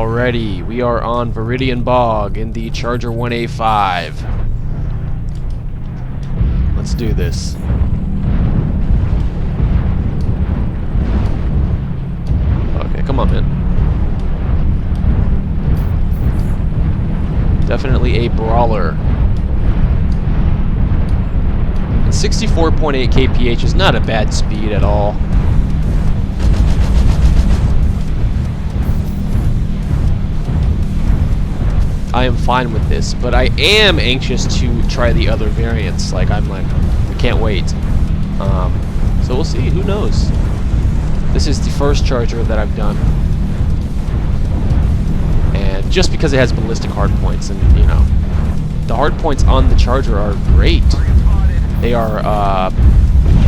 Alrighty, we are on Viridian Bog in the Charger 1A5. Let's do this. Okay, come on, man. Definitely a brawler. And 64.8 kph is not a bad speed at all. I am fine with this, but I am anxious to try the other variants. I can't wait. So we'll see. Who knows? This is the first Charger that I've done, and just because it has ballistic hardpoints, and you know, the hardpoints on the Charger are great. They are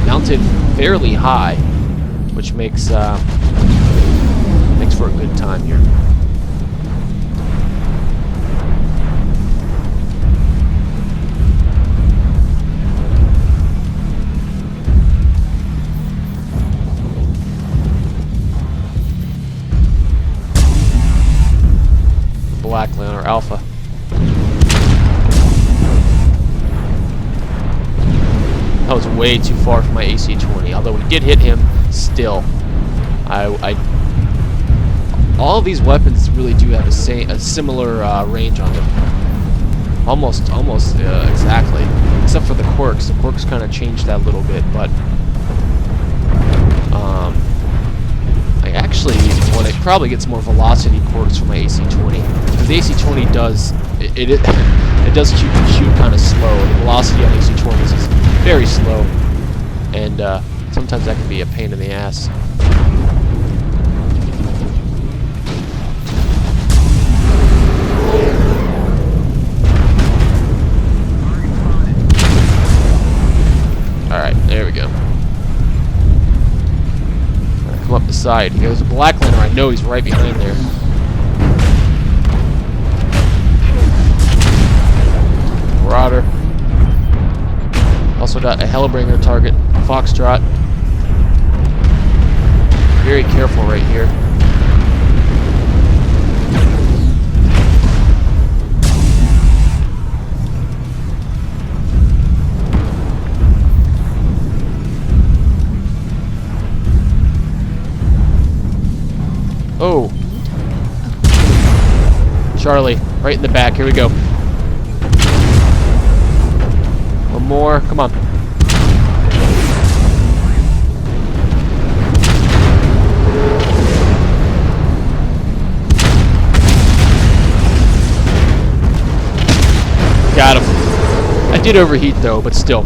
mounted fairly high, which makes for a good time here. Black Lantern Alpha. That was way too far from my AC-20. Although we did hit him, still, all of these weapons really do have a similar range on them. Almost exactly, except for the quirks. The quirks kind of changed that a little bit, but I actually want to probably get some more velocity quirks for my AC-20. Because the AC-20 does it does shoot kind of slow. The velocity on AC-20s is very slow, and sometimes that can be a pain in the ass. Alright, there we go. Come up the side. There's a Black Lantern. I know he's right behind there. Marauder. Also got a Hellbringer target. Foxtrot. Very careful right here. Oh. Charlie, right in the back. Here we go. One more. Come on. Got him. I did overheat though, but still.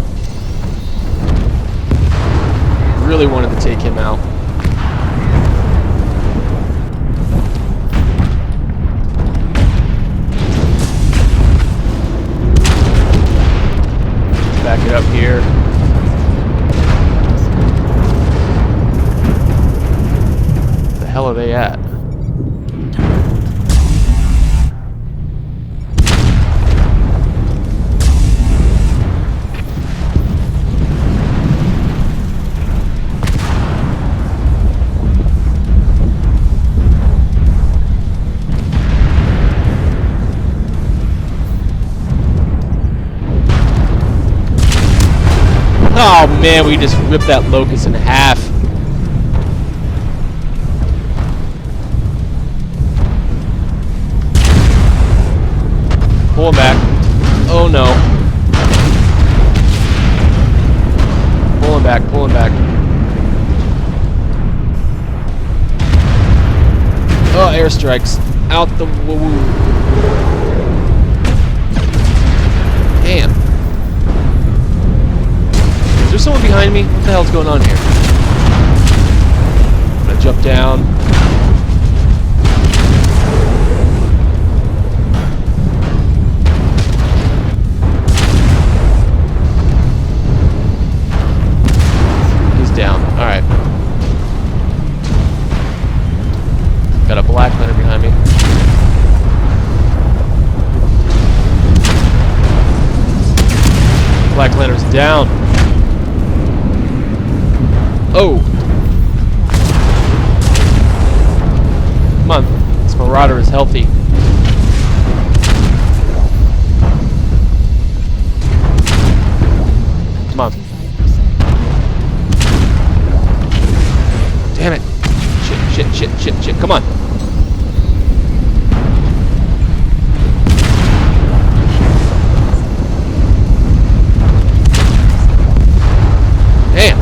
Really wanted to take him out. Back it up here. Where the hell are they at? Oh man, we just ripped that Locust in half. Pull him back. Oh no. Pull him back, pull him back. Oh, airstrikes. Out the woo. Damn. Is there someone behind me? What the hell's going on here? I'm gonna jump down. He's down. Alright. Got a Black Lantern behind me. Black Lantern's down. Oh! Come on. It's my Marauder is healthy. Come on. Damn it. Shit. Come on. Damn.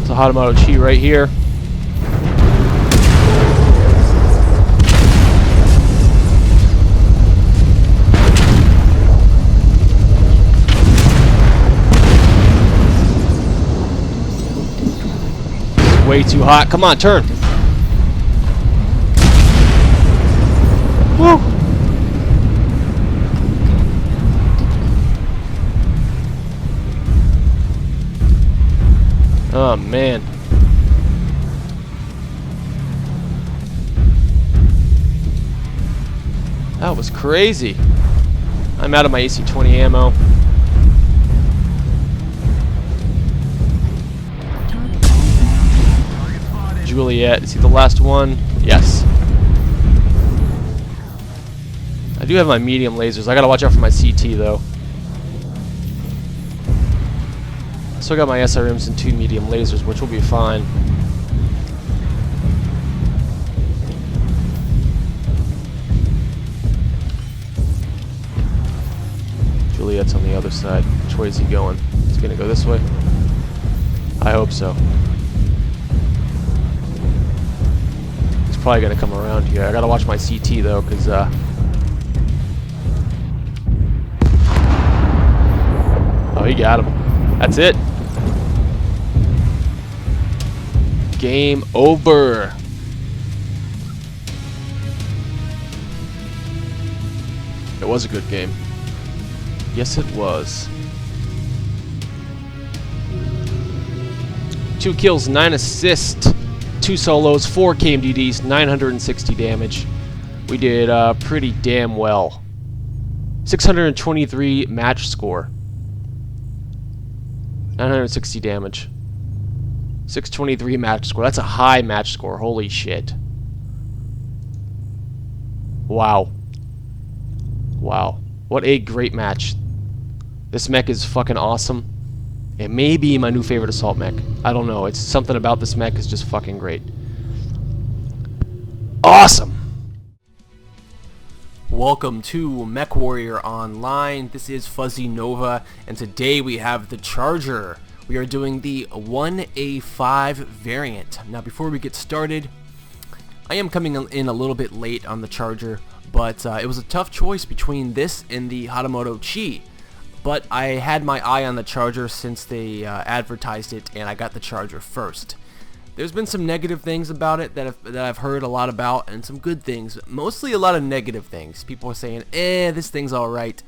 It's a Hadamoto Chi right here. Way too hot. Come on, turn. Woo. Oh man. That was crazy. I'm out of my AC-20 ammo. Juliet, is he the last one? Yes. I do have my medium lasers. I gotta watch out for my CT though. I still got my SRMs and 2 medium lasers, which will be fine. Juliet's on the other side. Which way is he going? He's gonna go this way? I hope so. Probably gonna come around here. I gotta watch my CT though, because oh, he got him. That's it. Game over. It was a good game. Yes, it was. 2 kills, 9 assists. 2 solos, 4 KMDDs, 960 damage. We did pretty damn well. 623 match score. 960 damage. 623 match score. That's a high match score. Holy shit. Wow. Wow. What a great match. This mech is fucking awesome. It may be my new favorite assault mech. I don't know. It's something about this mech is just fucking great. Awesome! Welcome to Mech Warrior Online. This is Fuzzy Nova, and today we have the Charger. We are doing the 1A5 variant. Now, before we get started, I am coming in a little bit late on the Charger, but it was a tough choice between this and the Hadamoto Chi. But I had my eye on the Charger since they advertised it, and I got the Charger first. There's been some negative things about it that I've heard a lot about, and some good things. Mostly a lot of negative things. People are saying, this thing's alright.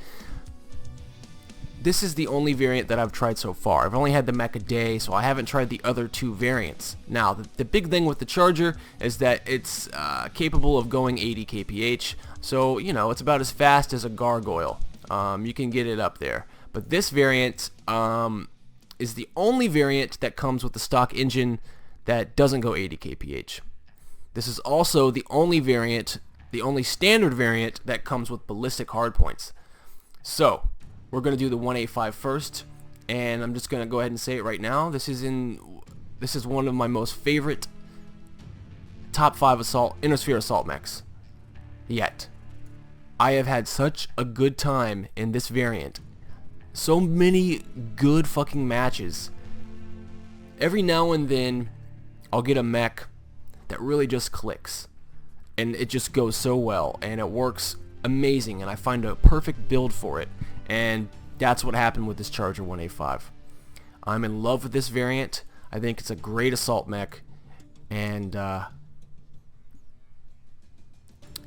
This is the only variant that I've tried so far. I've only had the mech a day, so I haven't tried the other 2 variants. Now, the big thing with the Charger is that it's capable of going 80 kph, so, you know, it's about as fast as a gargoyle. You can get it up there. But this variant is the only variant that comes with the stock engine that doesn't go 80 kph. This is also the only variant, the only standard variant that comes with ballistic hardpoints. So, we're going to do the 1A5 first, and I'm just going to go ahead and say it right now. This is one of my most favorite top 5 Endosteel assault mechs yet. I have had such a good time in this variant. So many good fucking matches. Every now and then, I'll get a mech that really just clicks. And it just goes so well. And it works amazing. And I find a perfect build for it. And that's what happened with this Charger 1A5. I'm in love with this variant. I think it's a great assault mech. And,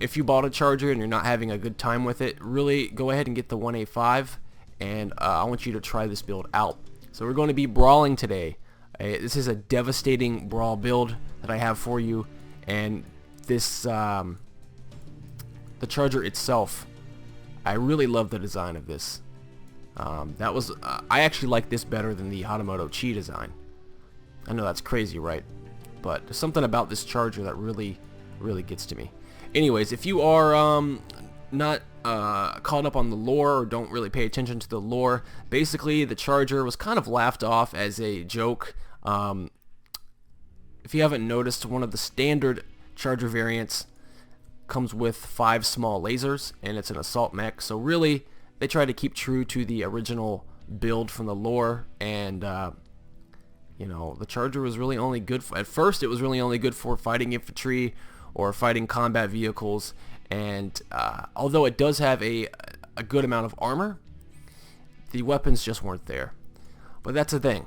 if you bought a Charger and you're not having a good time with it, really go ahead and get the 1A5, and I want you to try this build out. So we're going to be brawling today. This is a devastating brawl build that I have for you, and this the Charger itself, I really love the design of this. I actually like this better than the Hatamoto Chi design. I know that's crazy, right? But there's something about this charger that really gets to me. Anyways, if you are not caught up on the lore or don't really pay attention to the lore, basically the charger was kind of laughed off as a joke. If you haven't noticed, one of the standard charger variants comes with 5 small lasers, and it's an assault mech. So really, they try to keep true to the original build from the lore, and you know, the charger was really only good for, at first it was really only good for fighting infantry or fighting combat vehicles, and although it does have a good amount of armor, the weapons just weren't there. But that's the thing.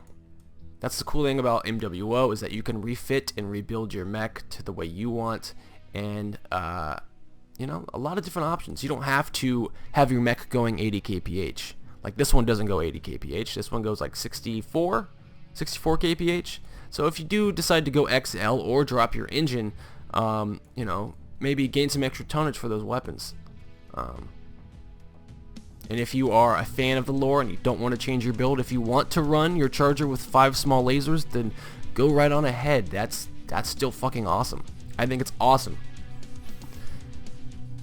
That's the cool thing about MWO, is that you can refit and rebuild your mech to the way you want, and you know, a lot of different options. You don't have to have your mech going 80 kph. Like this one doesn't go 80 kph. This one goes like 64 kph. So if you do decide to go XL or drop your engine, you know, maybe gain some extra tonnage for those weapons. And if you are a fan of the lore and you don't want to change your build, if you want to run your charger with 5 small lasers, then go right on ahead. That's still fucking awesome. I think it's awesome.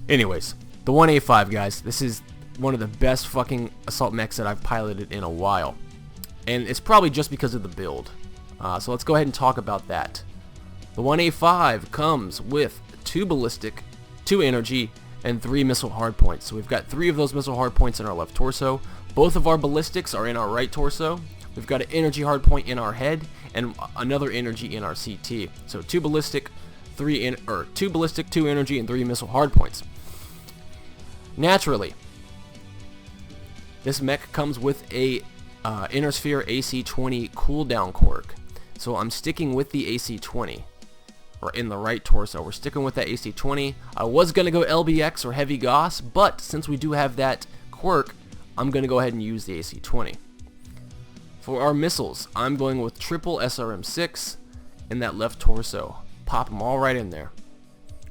Anyways, the 1A5, guys, this is one of the best fucking assault mechs that I've piloted in a while. And it's probably just because of the build. So let's go ahead and talk about that. The 1A5 comes with 2 ballistic, 2 energy, and 3 missile hardpoints. So we've got 3 of those missile hardpoints in our left torso. Both of our ballistics are in our right torso. We've got an energy hardpoint in our head and another energy in our CT. So 2 ballistic, 2 energy, and 3 missile hardpoints. Naturally, this mech comes with a Innersphere AC-20 cooldown quirk. So I'm sticking with the AC-20. Or in the right torso. We're sticking with that AC-20. I was going to go LBX or Heavy Gauss, but since we do have that quirk, I'm going to go ahead and use the AC-20. For our missiles, I'm going with triple SRM-6 in that left torso. Pop them all right in there.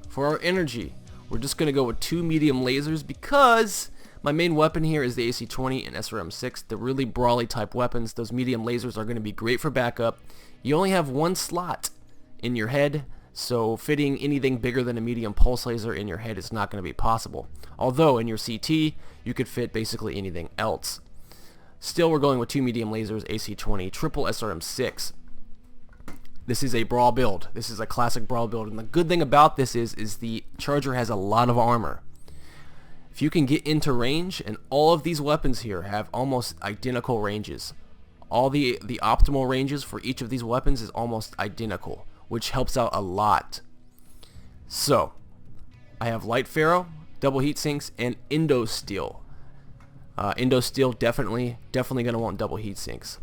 For our energy, we're just going to go with 2 medium lasers because my main weapon here is the AC-20 and SRM-6. The really brawly type weapons. Those medium lasers are going to be great for backup. You only have 1 slot in your head, so fitting anything bigger than a medium pulse laser in your head is not going to be possible. Although in your CT, you could fit basically anything else. Still, we're going with 2 medium lasers, AC-20, triple SRM-6. This is a Brawl build. This is a classic Brawl build, and the good thing about this is the charger has a lot of armor. If you can get into range, and all of these weapons here have almost identical ranges. All the optimal ranges for each of these weapons is almost identical, which helps out a lot. So, I have light Ferro, double Heatsinks, and Endosteel. Endosteel definitely going to want double Heatsinks.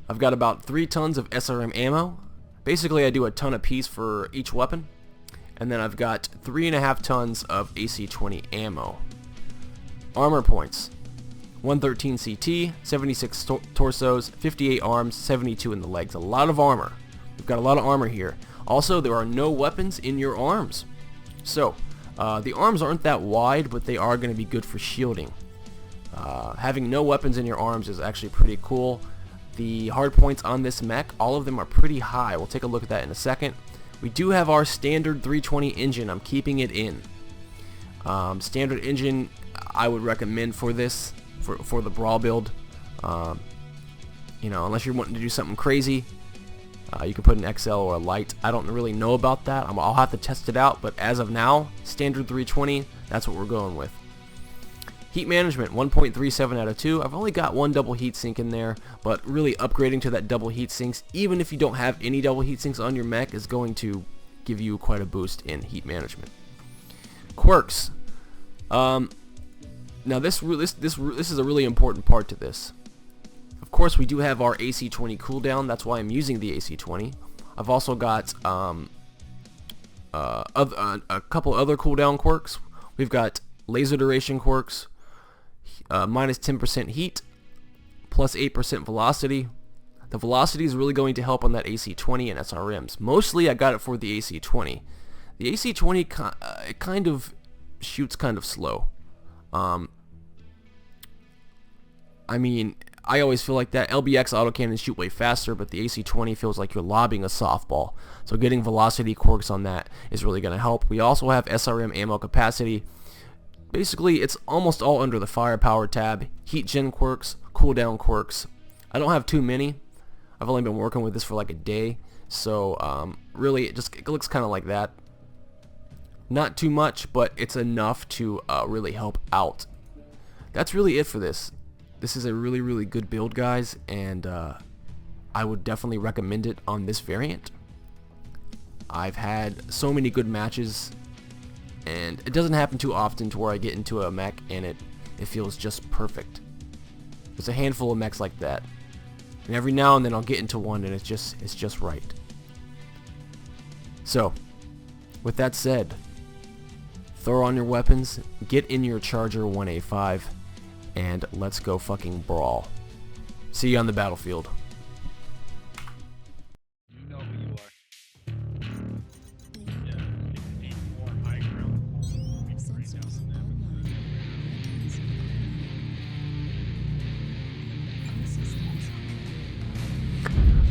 I've got about 3 tons of SRM ammo. Basically, I do a ton apiece for each weapon. And then I've got 3.5 tons of AC-20 ammo. Armor points. 113 CT, 76 torsos, 58 arms, 72 in the legs. A lot of armor. We've got a lot of armor here. Also, there are no weapons in your arms. So, the arms aren't that wide, but they are going to be good for shielding. Having no weapons in your arms is actually pretty cool. The hard points on this mech, all of them are pretty high. We'll take a look at that in a second. We do have our standard 320 engine. I'm keeping it in. Standard engine I would recommend for this, for the Brawl build. You know, unless you're wanting to do something crazy, you can put an XL or a light. I don't really know about that. I'll have to test it out, but as of now, standard 320, that's what we're going with. Heat management, 1.37 out of 2. I've only got 1 double heat sink in there, but really upgrading to that double heat sinks, even if you don't have any double heat sinks on your mech, is going to give you quite a boost in heat management. Quirks. Now this is a really important part to this. Of course, we do have our AC-20 cooldown. That's why I'm using the AC-20. I've also got a couple other cooldown quirks. We've got laser duration quirks, minus 10% heat, plus 8% velocity. The velocity is really going to help on that AC-20 and SRMs. Mostly I got it for the AC-20. The AC-20 it kind of shoots kind of slow. I mean, I always feel like that LBX autocannons shoot way faster, but the AC-20 feels like you're lobbing a softball. So getting velocity quirks on that is really going to help. We also have SRM ammo capacity. Basically, it's almost all under the firepower tab. Heat gen quirks, cooldown quirks. I don't have too many. I've only been working with this for like a day. So really, it looks kind of like that. Not too much, but it's enough to really help out. That's really it for this. This is a really, really good build, guys, and I would definitely recommend it on this variant. I've had so many good matches, and it doesn't happen too often to where I get into a mech and it feels just perfect. There's a handful of mechs like that, and every now and then I'll get into one and it's just right. So, with that said, throw on your weapons, get in your Charger 1A5, and let's go fucking brawl. See you on the battlefield. You know who you are. Yeah, it needs more high ground. Right down to them.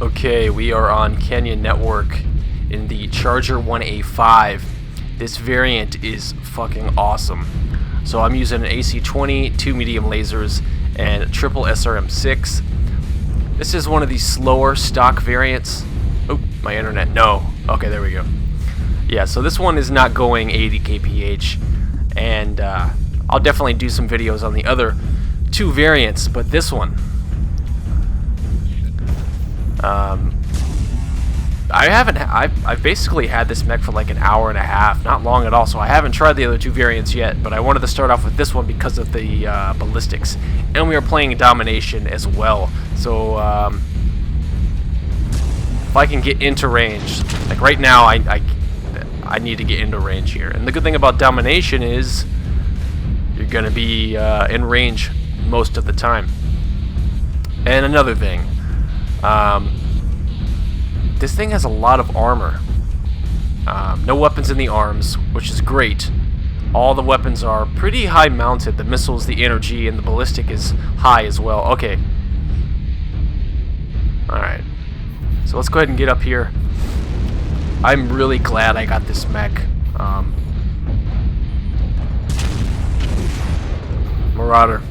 Okay, we are on Canyon Network in the Charger 1A5. This variant is fucking awesome. So I'm using an AC-20, 2 medium lasers, and a triple SRM6. This is one of these slower stock variants. Oh, my internet. No. Okay, there we go. Yeah, so this one is not going 80 kph, and I'll definitely do some videos on the other 2 variants, but this one, I've basically had this mech for like an hour and a half, not long at all, so I haven't tried the other 2 variants yet, but I wanted to start off with this one because of the ballistics, and we are playing domination as well, so if I can get into range, like right now I need to get into range here, and the good thing about domination is you're going to be in range most of the time. And another thing, this thing has a lot of armor. No weapons in the arms, which is great. All the weapons are pretty high mounted. The missiles, the energy, and the ballistic is high as well. Okay. Alright. So let's go ahead and get up here. I'm really glad I got this mech. Marauder.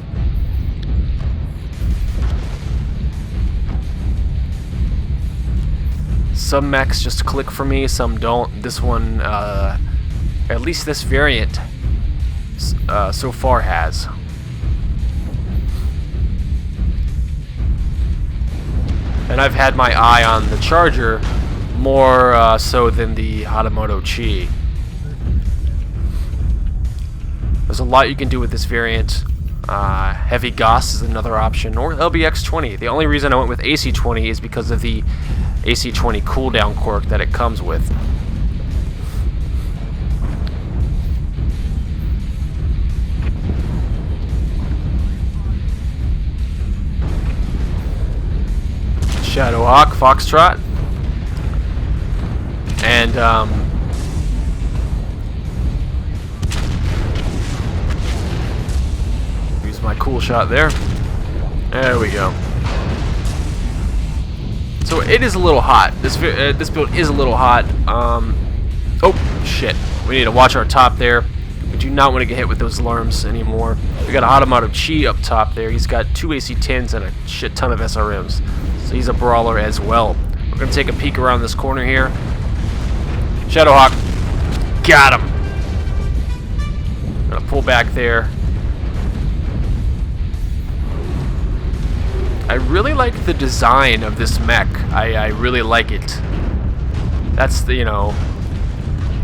Some mechs just click for me, some don't. This one, at least this variant, so far has. And I've had my eye on the Charger more so than the Hatamoto Chi. There's a lot you can do with this variant. Heavy Goss is another option, or LBX-20. The only reason I went with AC-20 is because of the AC-20 cooldown quirk that it comes with. Shadowhawk, Foxtrot, and use my cool shot there. There we go. So it is a little hot. This build is a little hot. Oh shit! We need to watch our top there. We do not want to get hit with those alarms anymore. We got Hatamoto Chi up top there. He's got 2 AC-10s and a shit ton of SRMs. So he's a brawler as well. We're gonna take a peek around this corner here. Shadowhawk, got him. Gonna pull back there. I really like the design of this mech. I really like it. That's the,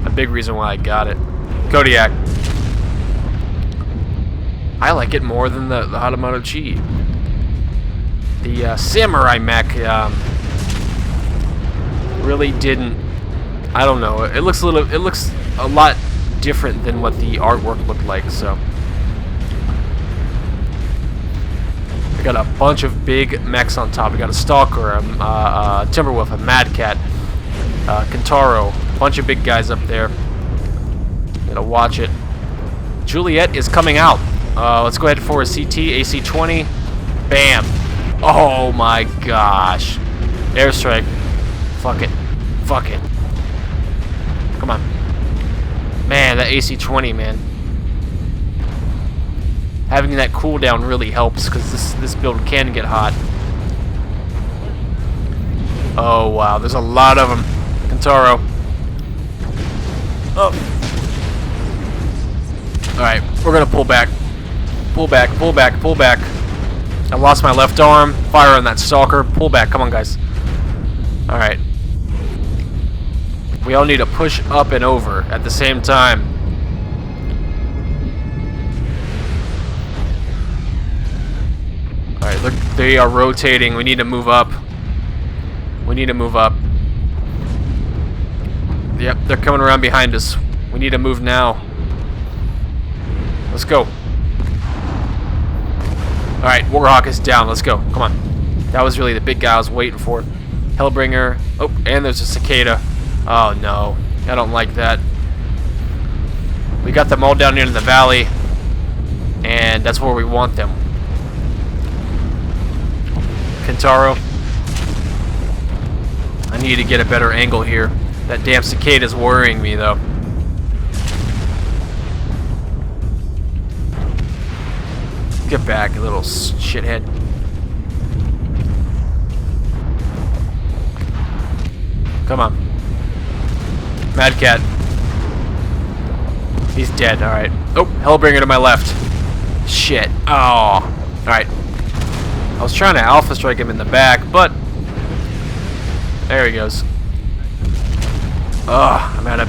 a big reason why I got it. Kodiak. I like it more than the Hatamoto Chi. The Samurai mech really didn't. I don't know. It looks a lot different than what the artwork looked like. So. We got a bunch of big mechs on top. We got a Stalker, a Timberwolf, a Mad Cat, Kentaro, a bunch of big guys up there. Gotta watch it. Juliet is coming out. Let's go ahead for a CT, AC-20. Bam. Oh my gosh. Airstrike. Fuck it. Fuck it. Come on. Man, that AC-20, man. Having that cooldown really helps, because this build can get hot. Oh, wow. There's a lot of them. Kentaro. Oh. Alright, we're going to pull back. Pull back, pull back, pull back. I lost my left arm. Fire on that stalker. Pull back. Come on, guys. Alright. We all need to push up and over at the same time. Alright, look, they are rotating. We need to move up. We need to move up. Yep, they're coming around behind us. We need to move now. Let's go. Alright, Warhawk is down. Let's go. Come on. That was really the big guy I was waiting for. Hellbringer. Oh, and there's a cicada. Oh, no. I don't like that. We got them all down here in the valley. And that's where we want them. Kentaro. I need to get a better angle here. That damn cicada's worrying me, though. Get back, you little shithead. Come on. Mad Cat. He's dead, alright. Oh, Hellbringer to my left. Shit. Oh. Alright. I was trying to alpha strike him in the back, but... there he goes. Ugh, I'm out of...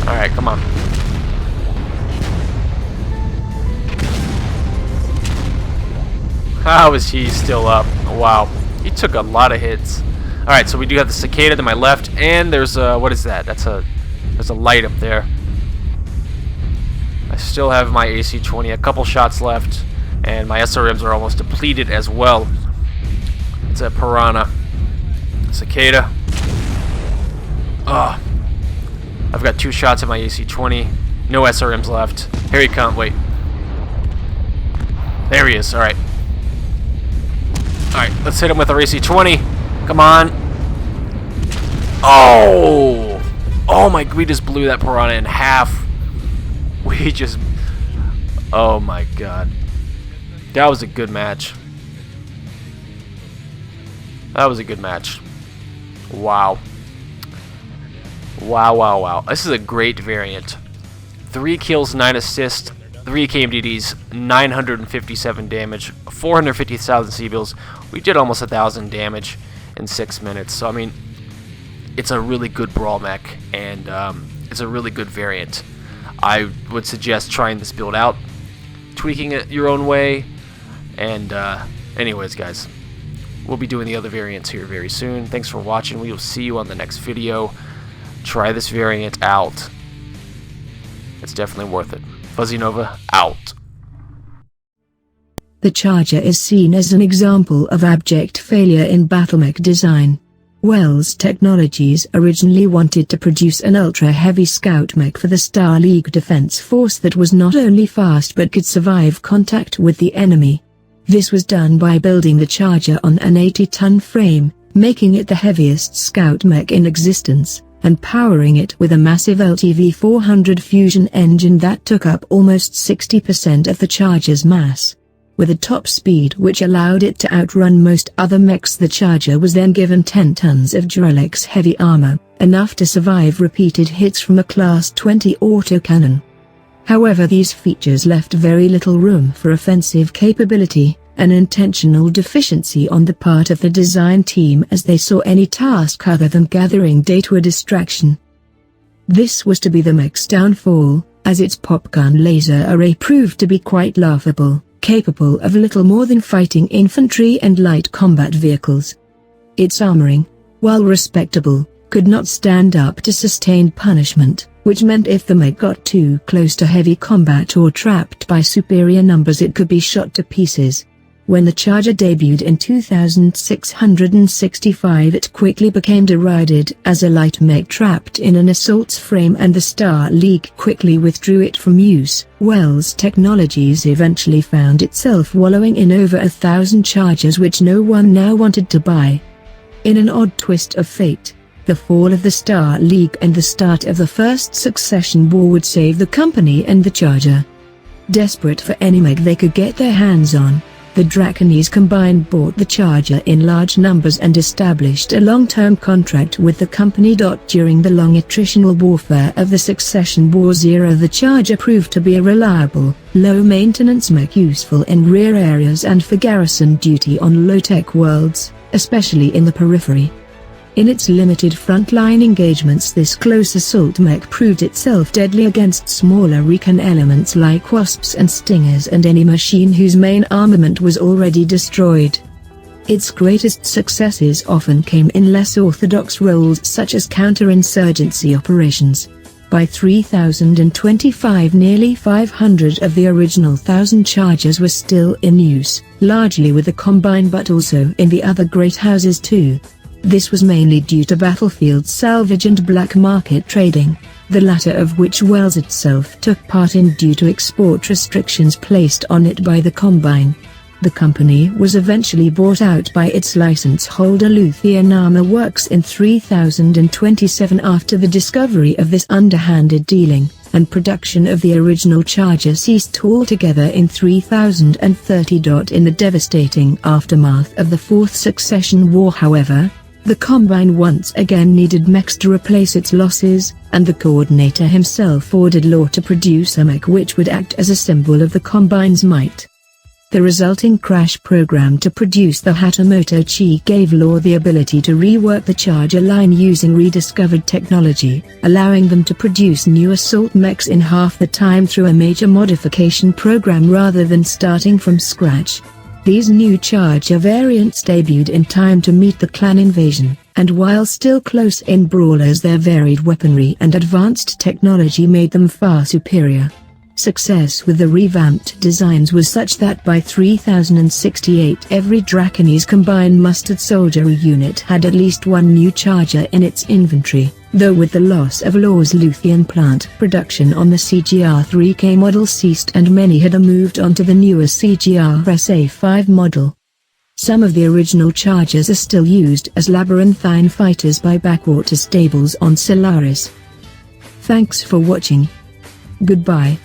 alright, come on. How is he still up? Wow. He took a lot of hits. Alright, so we do have the cicada to my left, and there's a... what is that? There's a light up there. I still have my AC-20, a couple shots left, and my SRMs are almost depleted as well. It's a piranha. Cicada. Ugh. I've got 2 shots at my AC-20. No SRMs left. Here he comes. Wait. There he is. Alright. Alright, let's hit him with our AC-20. Come on. Oh! Oh my, we just blew that piranha in half. We just... oh my god. That was a good match. That was a good match. Wow. Wow, wow, wow. This is a great variant. 3 kills, 9 assists, 3 KMDDs, 957 damage, 450,000 C-bills. We did almost 1,000 damage in 6 minutes. So, I mean, it's a really good brawl mech, and it's a really good variant. I would suggest trying this build out, tweaking it your own way, and anyways, guys, we'll be doing the other variants here very soon. Thanks for watching. We will see you on the next video. Try this variant out. It's definitely worth it. Fuzzy Nova, out. The Charger is seen as an example of abject failure in battlemech design. Wells Technologies originally wanted to produce an ultra-heavy scout mech for the Star League Defense Force that was not only fast but could survive contact with the enemy. This was done by building the Charger on an 80-ton frame, making it the heaviest scout mech in existence, and powering it with a massive LTV-400 fusion engine that took up almost 60% of the Charger's mass. With a top speed which allowed it to outrun most other mechs, the Charger was then given 10 tons of Duralex heavy armor, enough to survive repeated hits from a Class 20 autocannon. However, these features left very little room for offensive capability, an intentional deficiency on the part of the design team, as they saw any task other than gathering data a distraction. This was to be the mech's downfall, as its popgun laser array proved to be quite laughable, capable of little more than fighting infantry and light combat vehicles. Its armoring, while respectable, could not stand up to sustained punishment, which meant if the mech got too close to heavy combat or trapped by superior numbers, it could be shot to pieces. When the Charger debuted in 2665, it quickly became derided as a light mech trapped in an assault's frame, and the Star League quickly withdrew it from use. Wells Technologies eventually found itself wallowing in over 1,000 Chargers which no one now wanted to buy. In an odd twist of fate, the fall of the Star League and the start of the First Succession War would save the company and the Charger. Desperate for any mech they could get their hands on, the Draconese Combine bought the Charger in large numbers and established a long-term contract with the company. During the long attritional warfare of the Succession Wars era, the Charger proved to be a reliable, low-maintenance mech useful in rear areas and for garrison duty on low-tech worlds, especially in the periphery. In its limited frontline engagements, this close assault mech proved itself deadly against smaller recon elements like wasps and stingers and any machine whose main armament was already destroyed. Its greatest successes often came in less orthodox roles such as counterinsurgency operations. By 3025, nearly 500 of the original 1,000 Chargers were still in use, largely with the Combine but also in the other great houses too. This was mainly due to battlefield salvage and black market trading, the latter of which Wells itself took part in due to export restrictions placed on it by the Combine. The company was eventually bought out by its license holder Luthien Armor Works in 3027 after the discovery of this underhanded dealing, and production of the original Charger ceased altogether in 3030. In the devastating aftermath of the Fourth Succession War, however, the Combine once again needed mechs to replace its losses, and the Coordinator himself ordered Law to produce a mech which would act as a symbol of the Combine's might. The resulting crash program to produce the Hatamoto Chi gave Law the ability to rework the Charger line using rediscovered technology, allowing them to produce new assault mechs in half the time through a major modification program rather than starting from scratch. These new Charger variants debuted in time to meet the clan invasion, and while still close-in brawlers, their varied weaponry and advanced technology made them far superior. Success with the revamped designs was such that by 3068 every Draconese Combine mustered soldiery unit had at least one new Charger in its inventory, though with the loss of Law's Luthien plant, production on the CGR-3K model ceased and many had moved on to the newer CGR-SA5 model. Some of the original Chargers are still used as labyrinthine fighters by backwater stables on Solaris. Thanks for watching. Goodbye.